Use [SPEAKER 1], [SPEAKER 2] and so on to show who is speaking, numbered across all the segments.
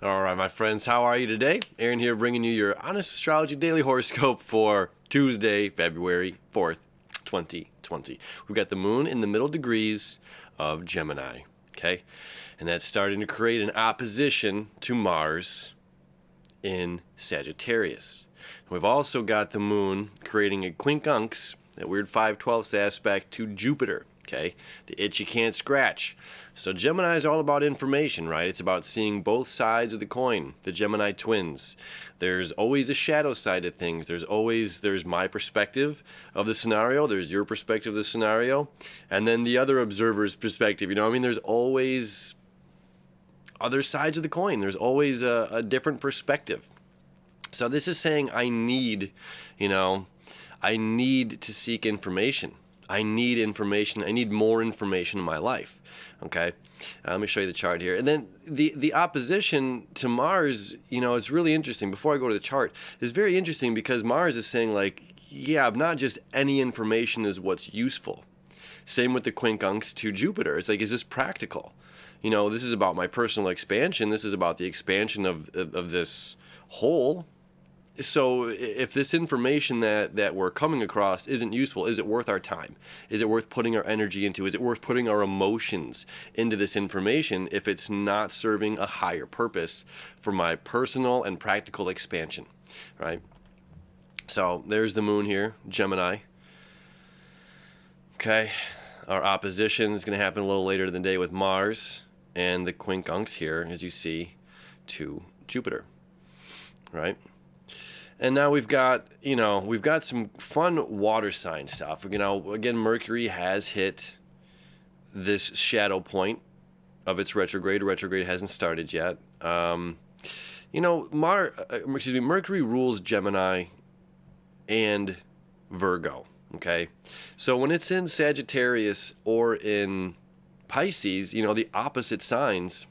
[SPEAKER 1] All right, my friends, how are you today? Aaron here bringing you your Honest Astrology Daily Horoscope for Tuesday, February 4th, 2020. We've got the moon in the middle degrees of Gemini, okay? And that's starting to create an opposition to Mars in Sagittarius. We've also got the moon creating a quincunx, that weird 5/12 aspect to Jupiter. Okay, the itch you can't scratch. So Gemini is all about information, right? It's about seeing both sides of the coin. The Gemini twins. There's always a shadow side of things. There's my perspective of the scenario. There's your perspective of the scenario, and then the other observer's perspective. You know what I mean? There's always other sides of the coin. There's always a different perspective. So this is saying I need to seek information. I need information. I need more information in my life. Okay, let me show you the chart here. And then the opposition to Mars, it's really interesting. Before I go to the chart, it's very interesting because Mars is saying not just any information is what's useful. Same with the quincunx to Jupiter. It's like, is this practical? This is about my personal expansion. This is about the expansion of this whole. So if this information that we're coming across isn't useful, is it worth our time? Is it worth putting our energy into? Is it worth putting our emotions into this information if it's not serving a higher purpose for my personal and practical expansion, right? So there's the moon here, Gemini. Okay, our opposition is going to happen a little later in the day with Mars and the quincunx here, as you see, to Jupiter, right? And now we've got some fun water sign stuff. Again, Mercury has hit this shadow point of its retrograde. Retrograde hasn't started yet. Mercury rules Gemini and Virgo. Okay, so when it's in Sagittarius or in Pisces, the opposite signs,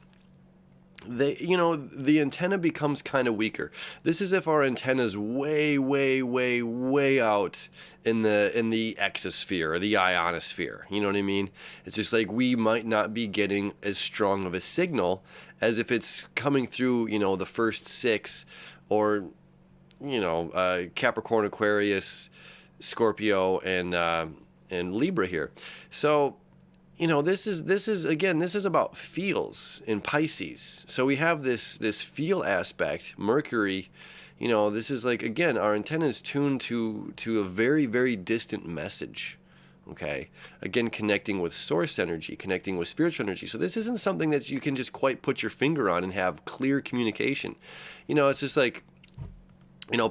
[SPEAKER 1] the antenna becomes kind of weaker. This is if our antenna's way, way, way, way out in the exosphere or the ionosphere. You know what I mean? It's just like we might not be getting as strong of a signal as if it's coming through, the first six, or Capricorn, Aquarius, Scorpio, and Libra here. So this is about feels in Pisces. So we have this feel aspect. Mercury, this is like, again, our antenna is tuned to a very, very distant message. Okay, again, connecting with source energy, connecting with spiritual energy. So this isn't something that you can just quite put your finger on and have clear communication. It's just like,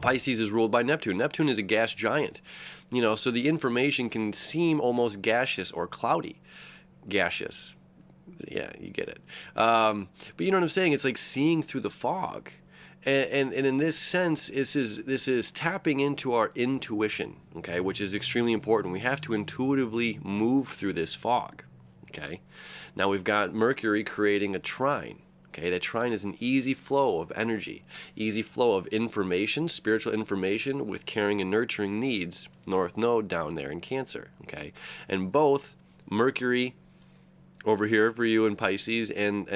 [SPEAKER 1] Pisces is ruled by Neptune. Neptune is a gas giant. So the information can seem almost gaseous or cloudy. Gaseous. Yeah, you get it. But you know what I'm saying? It's like seeing through the fog. And in this sense, this is tapping into our intuition, okay, which is extremely important. We have to intuitively move through this fog, okay? Now we've got Mercury creating a trine. Okay, that trine is an easy flow of energy, easy flow of information, spiritual information with caring and nurturing needs, North Node down there in Cancer, okay? And both Mercury over here for you in Pisces and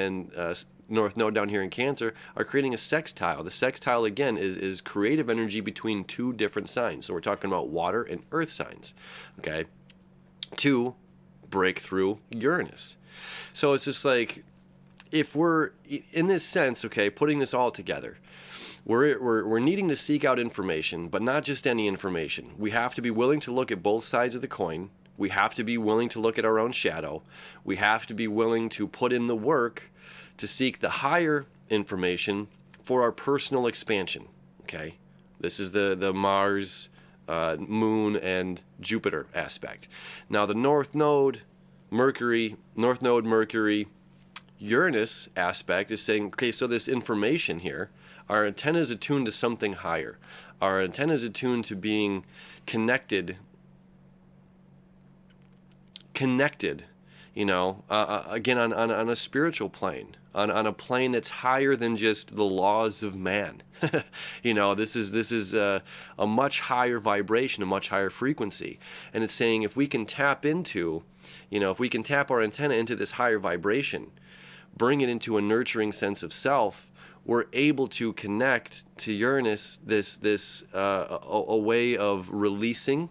[SPEAKER 1] North Node down here in Cancer are creating a sextile. The sextile, again, is creative energy between two different signs. So we're talking about water and earth signs, okay, to break through Uranus. So it's just like, if we're, in this sense, okay, putting this all together, we're needing to seek out information, but not just any information. We have to be willing to look at both sides of the coin. We have to be willing to look at our own shadow. We have to be willing to put in the work to seek the higher information for our personal expansion, okay? This is the Mars, Moon, and Jupiter aspect. Now the North Node, Mercury, Uranus aspect is saying, okay, so this information here, our antenna is attuned to something higher. Our antenna is attuned to being connected, again, on a spiritual plane, on a plane that's higher than just the laws of man. This is a much higher vibration, a much higher frequency. And it's saying if we can tap our antenna into this higher vibration, bring it into a nurturing sense of self, we're able to connect to Uranus a way of releasing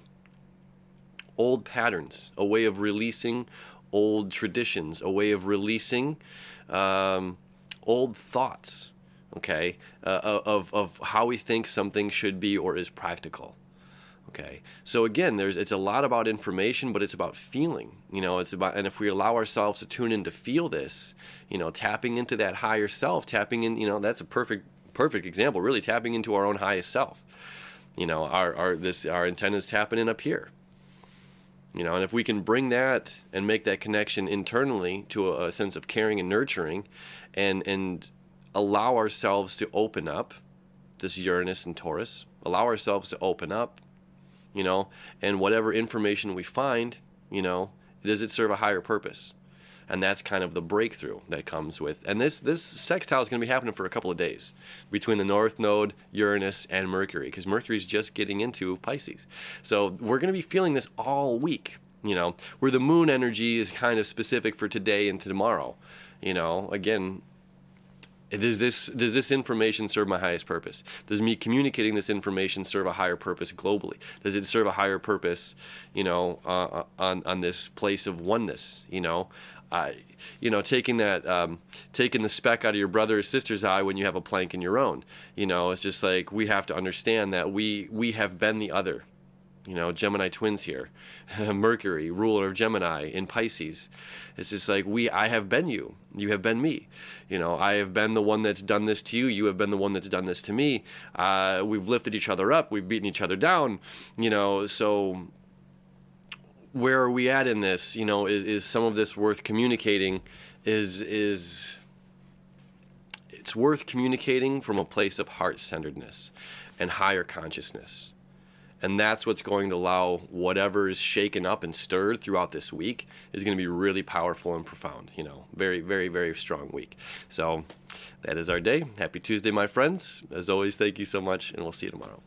[SPEAKER 1] old patterns, a way of releasing old traditions, a way of releasing old thoughts, okay, of how we think something should be or is practical. Okay, so again, it's a lot about information, but it's about feeling. It's about, and if we allow ourselves to tune in to feel this, tapping into that higher self, tapping in, that's a perfect example. Really tapping into our own highest self. Our antennas tapping in up here. And if we can bring that and make that connection internally to a sense of caring and nurturing, and allow ourselves to open up, this Uranus and Taurus, allow ourselves to open up. And whatever information we find, does it serve a higher purpose? And that's kind of the breakthrough that comes with. And this sextile is going to be happening for a couple of days between the North Node, Uranus, and Mercury, because Mercury's just getting into Pisces. So we're going to be feeling this all week, where the moon energy is kind of specific for today and tomorrow. Again, does this information serve my highest purpose? Does me communicating this information serve a higher purpose globally? Does it serve a higher purpose, on this place of oneness? Taking the speck out of your brother or sister's eye when you have a plank in your own. It's just like we have to understand that we have been the other. Gemini twins here. Mercury, ruler of Gemini in Pisces. It's just like I have been you. You have been me. I have been the one that's done this to you. You have been the one that's done this to me. We've lifted each other up. We've beaten each other down. So where are we at in this? Is some of this worth communicating? It's worth communicating from a place of heart-centeredness and higher consciousness. And that's what's going to allow whatever is shaken up and stirred throughout this week is going to be really powerful and profound. Very, very, very strong week. So that is our day. Happy Tuesday, my friends. As always, thank you so much, and we'll see you tomorrow.